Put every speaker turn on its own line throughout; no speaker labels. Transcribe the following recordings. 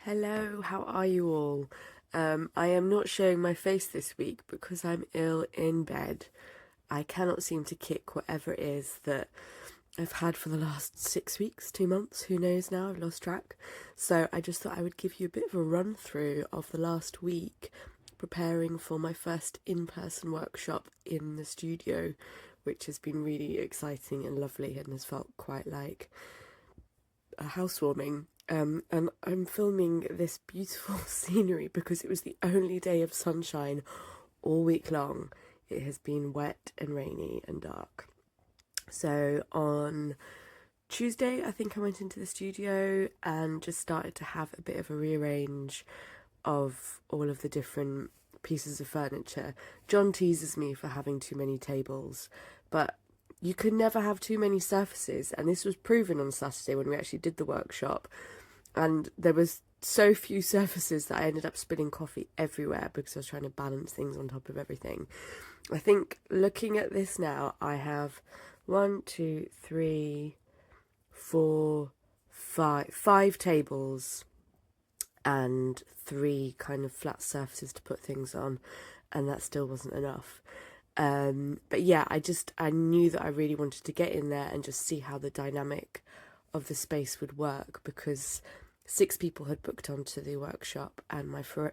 Hello, how are you all? I am not showing my face this week because I'm ill in bed. I cannot seem to kick whatever it is that I've had for the last 6 weeks, 2 months, who knows now, I've lost track. So I just thought I would give you a bit of a run through of the last week preparing for my first in-person workshop in the studio, which has been really exciting and lovely and has felt quite like a housewarming. And I'm filming this beautiful scenery because it was the only day of sunshine all week long. It has been wet and rainy and dark. So on Tuesday, I think I went into the studio and just started to have a bit of a rearrange of all of the different pieces of furniture. John teases me for having too many tables, but you could never have too many surfaces, and this was proven on Saturday when we actually did the workshop. And there was so few surfaces that I ended up spilling coffee everywhere because I was trying to balance things on top of everything. I think looking at this now, I have one, two, three, four, five tables and three kind of flat surfaces to put things on, and that still wasn't enough. But yeah, I knew that I really wanted to get in there and just see how the dynamic of the space would work, because 6 people had booked onto the workshop, and my friend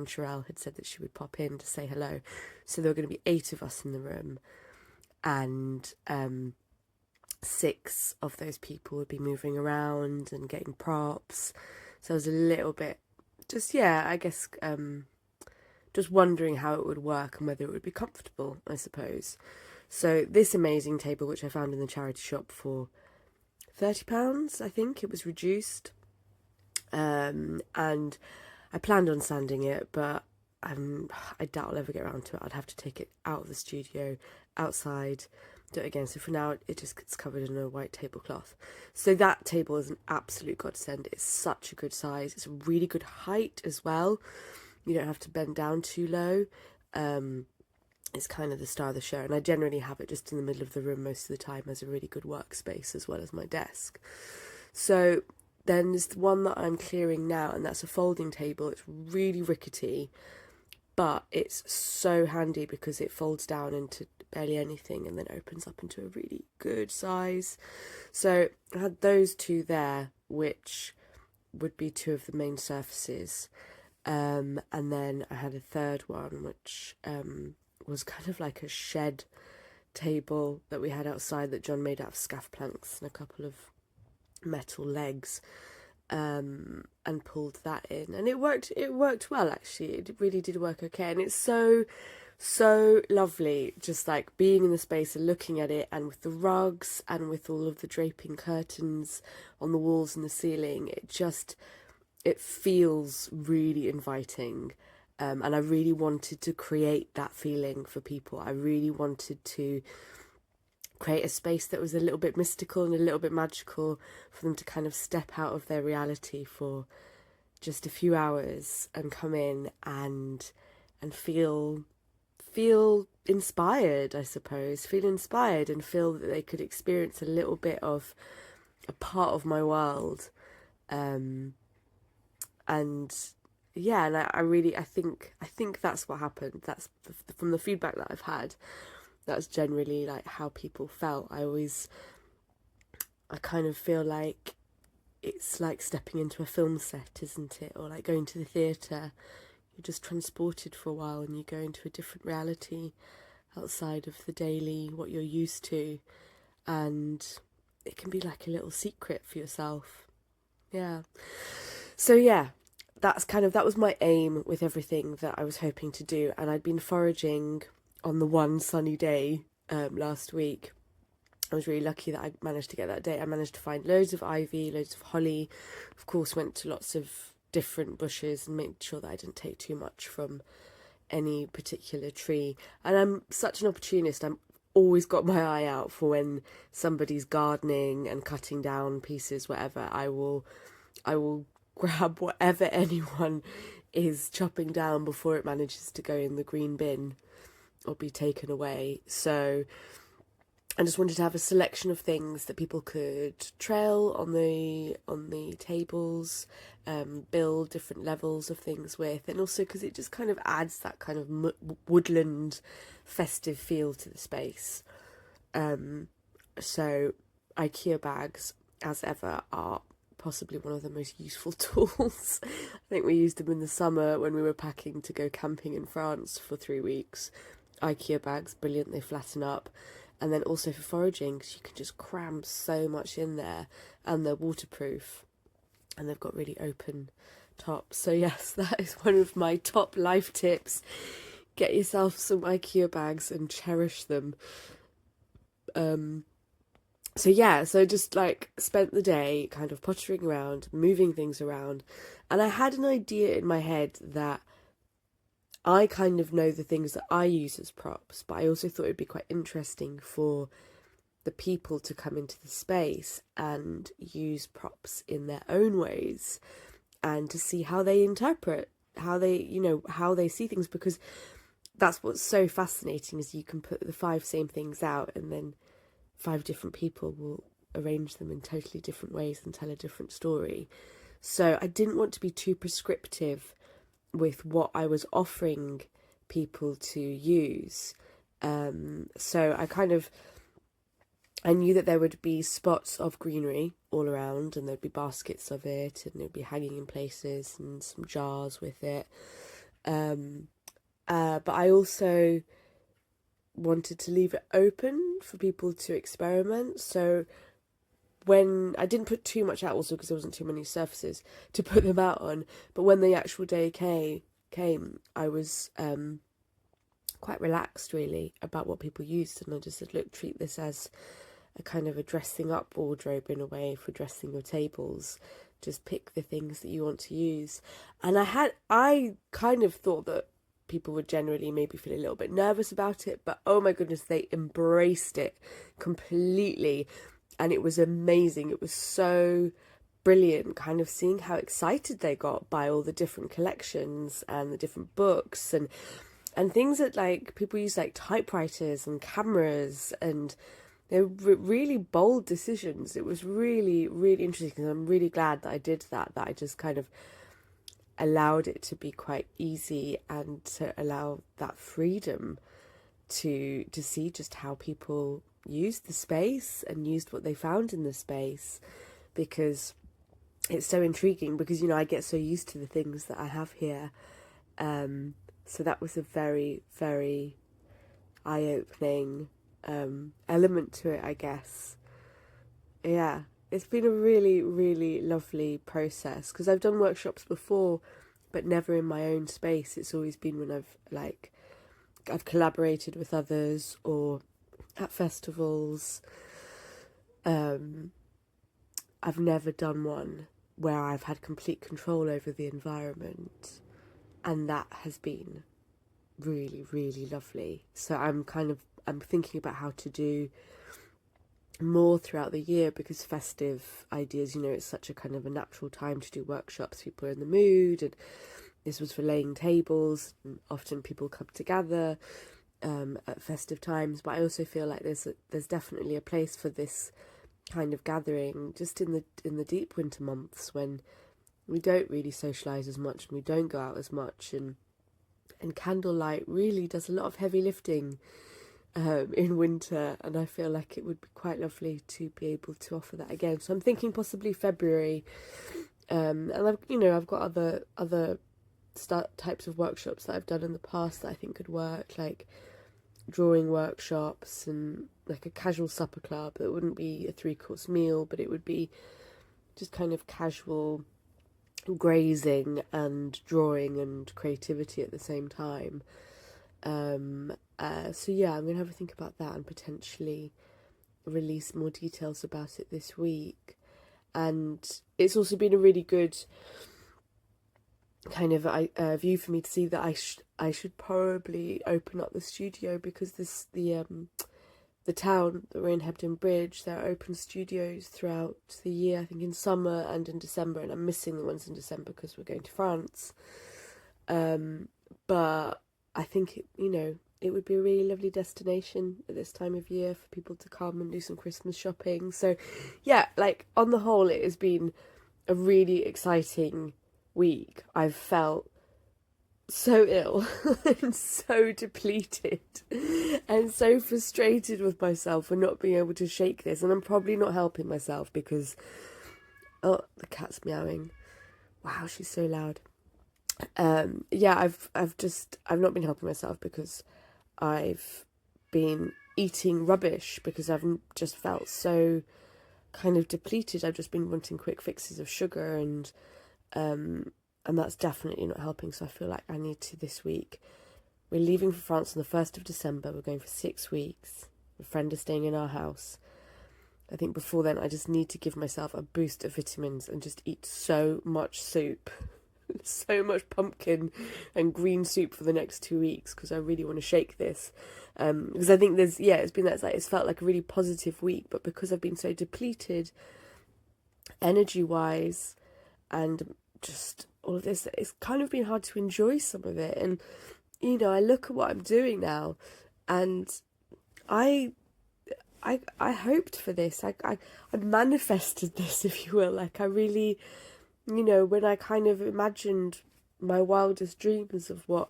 Sherelle had said that she would pop in to say hello. So there were going to be 8 of us in the room, and 6 of those people would be moving around and getting props. So I was a little bit I guess just wondering how it would work and whether it would be comfortable, I suppose. So this amazing table, which I found in the charity shop for £30, I think it was reduced, and I planned on sanding it, but I doubt I'll ever get around to it. I'd have to take it out of the studio, outside, do it again. So for now, it just gets covered in a white tablecloth. So that table is an absolute godsend. It's such a good size. It's a really good height as well. You don't have to bend down too low. It's kind of the star of the show, and I generally have it just in the middle of the room most of the time as a really good workspace as well as my desk. So then there's the one that I'm clearing now, and that's a folding table. It's really rickety, but it's so handy because it folds down into barely anything and then opens up into a really good size. So I had those 2 there, which would be 2 of the main surfaces. And then I had a third one, which was kind of like a shed table that we had outside that John made out of scaff planks and a couple of metal legs, and pulled that in, and it worked well, actually. It really did work okay, and it's so lovely just like being in the space and looking at it, and with the rugs and with all of the draping curtains on the walls and the ceiling. It feels really inviting, and I really wanted to create that feeling for people. I really wanted to create a space that was a little bit mystical and a little bit magical for them to kind of step out of their reality for just a few hours and come in and feel inspired, I suppose. Feel inspired and feel that they could experience a little bit of a part of my world. And yeah, and I think that's what happened. That's from the feedback that I've had. That's generally like how people felt. I kind of feel like it's like stepping into a film set, isn't it? Or like going to the theatre. You're just transported for a while and you go into a different reality outside of the daily, what you're used to. And it can be like a little secret for yourself. Yeah. So yeah, that was my aim with everything that I was hoping to do. And I'd been foraging on the one sunny day last week. I was really lucky that I managed to get that day. I managed to find loads of ivy, loads of holly. Of course, went to lots of different bushes and made sure that I didn't take too much from any particular tree. And I'm such an opportunist. I'm always got my eye out for when somebody's gardening and cutting down pieces, whatever. I will grab whatever anyone is chopping down before it manages to go in the green bin or be taken away. So I just wanted to have a selection of things that people could trail on the tables, build different levels of things with, and also because it just kind of adds that kind of woodland festive feel to the space. So IKEA bags, as ever, are possibly one of the most useful tools. I think we used them in the summer when we were packing to go camping in France for 3 weeks. IKEA bags, brilliant, they flatten up. And then also for foraging, because you can just cram so much in there, and they're waterproof, and they've got really open tops. So yes, that is one of my top life tips. Get yourself some IKEA bags and cherish them. So just like spent the day kind of pottering around, moving things around, and I had an idea in my head that I kind of know the things that I use as props, but I also thought it'd be quite interesting for the people to come into the space and use props in their own ways, and to see how they interpret, how they see things, because that's what's so fascinating, is you can put the 5 same things out and then 5 different people will arrange them in totally different ways and tell a different story. So I didn't want to be too prescriptive with what I was offering people to use. So I knew that there would be spots of greenery all around, and there'd be baskets of it, and it'd be hanging in places, and some jars with it. But I also wanted to leave it open for people to experiment. So when I didn't put too much out, also because there wasn't too many surfaces to put them out on, but when the actual day came, I was quite relaxed really about what people used, and I just said, look, treat this as a kind of a dressing up wardrobe in a way for dressing your tables. Just pick the things that you want to use. And I kind of thought that people would generally maybe feel a little bit nervous about it, but oh my goodness, they embraced it completely, and it was amazing. It was so brilliant kind of seeing how excited they got by all the different collections and the different books and things that like people use, like typewriters and cameras, and they were really bold decisions. It was really, really interesting, and I'm really glad that I did that I just kind of allowed it to be quite easy, and to allow that freedom to see just how people used the space and used what they found in the space, because it's so intriguing, because I get so used to the things that I have here. So that was a very, very eye-opening element to it, I guess. Yeah, it's been a really, really lovely process, because I've done workshops before, but never in my own space. It's always been when I've collaborated with others or at festivals. I've never done one where I've had complete control over the environment, and that has been really, really lovely. So I'm thinking about how to do more throughout the year, because festive ideas, it's such a kind of a natural time to do workshops. People are in the mood, and this was for laying tables, and often people come together at festive times. But I also feel like there's definitely a place for this kind of gathering just in the deep winter months, when we don't really socialise as much and we don't go out as much, and candlelight really does a lot of heavy lifting in winter, and I feel like it would be quite lovely to be able to offer that again. So I'm thinking possibly February, and I've got other types of workshops that I've done in the past that I think could work, like drawing workshops and like a casual supper club that wouldn't be a 3-course meal, but it would be just kind of casual grazing and drawing and creativity at the same time. So yeah, I'm gonna have a think about that and potentially release more details about it this week. And it's also been a really good kind of view for me to see that I should probably open up the studio, because the town that we're in, Hebden Bridge, there are open studios throughout the year, I think in summer and in December, and I'm missing the ones in December because we're going to France. But I think it would be a really lovely destination at this time of year for people to come and do some Christmas shopping. So yeah, like on the whole, it has been a really exciting week I've felt so ill and so depleted and so frustrated with myself for not being able to shake this. And I'm probably not helping myself because, oh, the cat's meowing. Wow, she's so loud. Yeah, I've not been helping myself because I've been eating rubbish because I've just felt so kind of depleted. I've just been wanting quick fixes of sugar, and that's definitely not helping. So I feel like I need to this week. We're leaving for France on the 1st of December. We're going for 6 weeks. A friend is staying in our house. I think before then I just need to give myself a boost of vitamins and just eat so much soup. So much pumpkin and green soup for the next 2 weeks because I really want to shake this. Because I think it's been it's felt like a really positive week, but because I've been so depleted energy wise and just all of this, it's kind of been hard to enjoy some of it. And I look at what I'm doing now, and I hoped for this. I manifested this, if you will. Like I really, when I kind of imagined my wildest dreams of what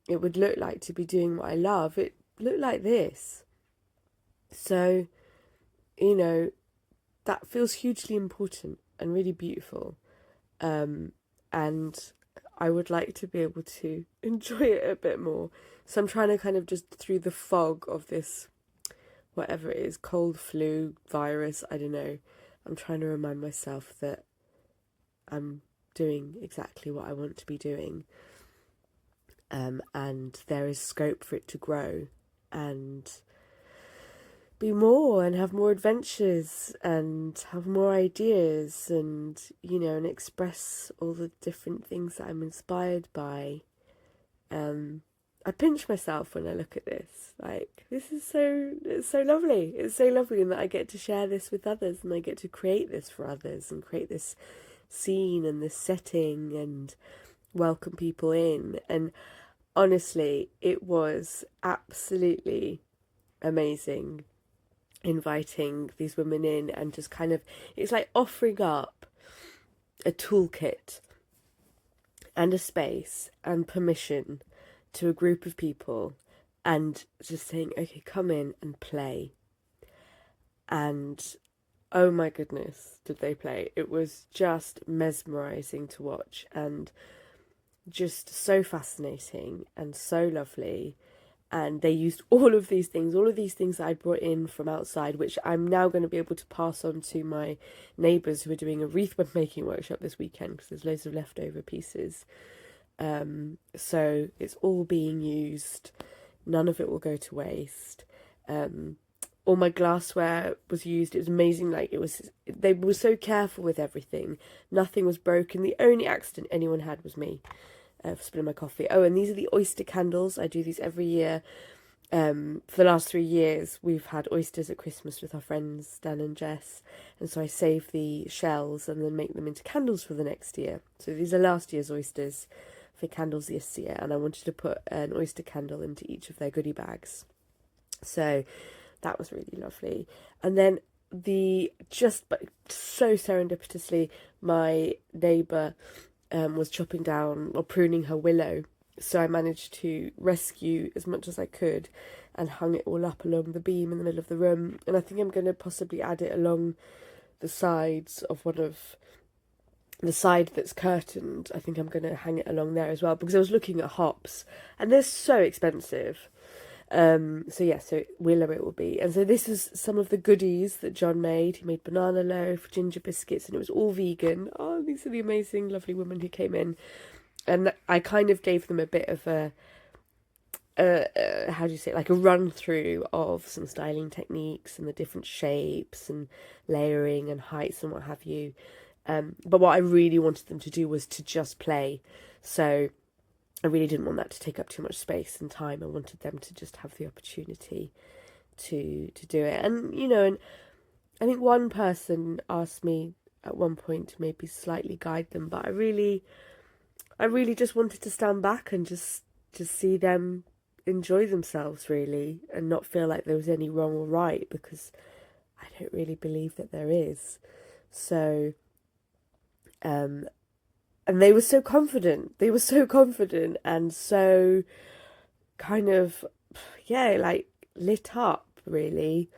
it would look like to be doing what I love, it looked like this. So, that feels hugely important and really beautiful. And I would like to be able to enjoy it a bit more. So I'm trying to kind of just through the fog of this, whatever it is, cold, flu, virus, I don't know. I'm trying to remind myself that I'm doing exactly what I want to be doing. And there is scope for it to grow and be more and have more adventures and have more ideas and, and express all the different things that I'm inspired by. I pinch myself when I look at this. Like, it's so lovely. It's so lovely in that I get to share this with others and I get to create this for others and create this scene and this setting and welcome people in. And honestly, it was absolutely amazing inviting these women in and just kind of, it's like offering up a toolkit and a space and permission to a group of people and just saying, okay, come in and play. And oh my goodness, did they play. It was just mesmerising to watch and just so fascinating and so lovely. And they used all of these things that I brought in from outside, which I'm now going to be able to pass on to my neighbours who are doing a wreath making workshop this weekend because there's loads of leftover pieces. So it's all being used. None of it will go to waste. All my glassware was used. It was amazing. They were so careful with everything. Nothing was broken. The only accident anyone had was me. For spilling my coffee. Oh, and these are the oyster candles. I do these every year. For the last 3 years, we've had oysters at Christmas with our friends, Dan and Jess. And so I save the shells and then make them into candles for the next year. So these are last year's oysters for candles this year. And I wanted to put an oyster candle into each of their goodie bags. So that was really lovely. And then but so serendipitously, my neighbour was chopping down or pruning her willow. So I managed to rescue as much as I could and hung it all up along the beam in the middle of the room. And I think I'm going to possibly add it along the sides of one of the side that's curtained. I think I'm going to hang it along there as well because I was looking at hops and they're so expensive. So willow it will be. And so this is some of the goodies that John made. He made banana loaf, ginger biscuits, and it was all vegan. Oh, these are the amazing, lovely women who came in. And I kind of gave them a bit of how do you say it? Like a run through of some styling techniques and the different shapes and layering and heights and what have you. But what I really wanted them to do was to just play. So I really didn't want that to take up too much space and time. I wanted them to just have the opportunity to do it. And, and I think one person asked me at one point to maybe slightly guide them, but I really just wanted to stand back and just see them enjoy themselves, really, and not feel like there was any wrong or right, because I don't really believe that there is. So, and they were so confident. They were so confident and so kind of, yeah, like lit up, really.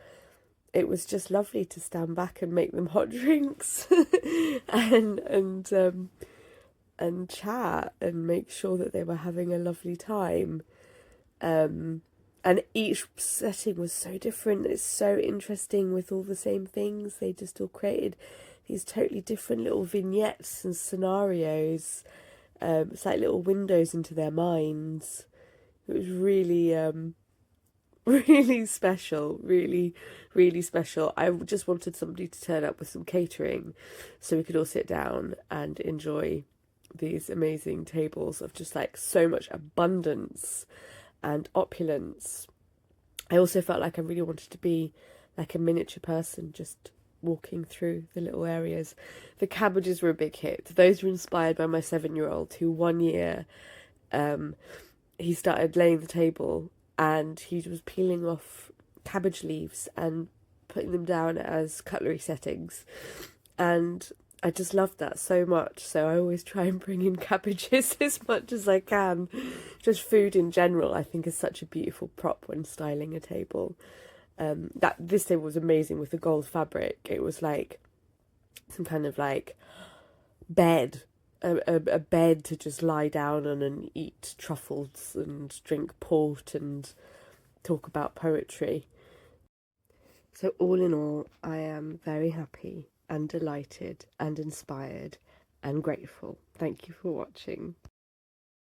It was just lovely to stand back and make them hot drinks and and chat and make sure that they were having a lovely time. And each setting was so different. It's so interesting with all the same things. They just all created these totally different little vignettes and scenarios. It's like little windows into their minds. It was really, really special. Really, really special. I just wanted somebody to turn up with some catering so we could all sit down and enjoy these amazing tables of just like so much abundance and opulence. I also felt like I really wanted to be like a miniature person, just walking through the little areas. The cabbages were a big hit. Those were inspired by my 7-year-old, who one year he started laying the table and he was peeling off cabbage leaves and putting them down as cutlery settings. And I just loved that so much. So I always try and bring in cabbages as much as I can. Just food in general, I think, is such a beautiful prop when styling a table. That this table was amazing with the gold fabric. It was like some kind of like bed, a bed to just lie down on and eat truffles and drink port and talk about poetry. So all in all, I am very happy and delighted and inspired and grateful. Thank you for watching.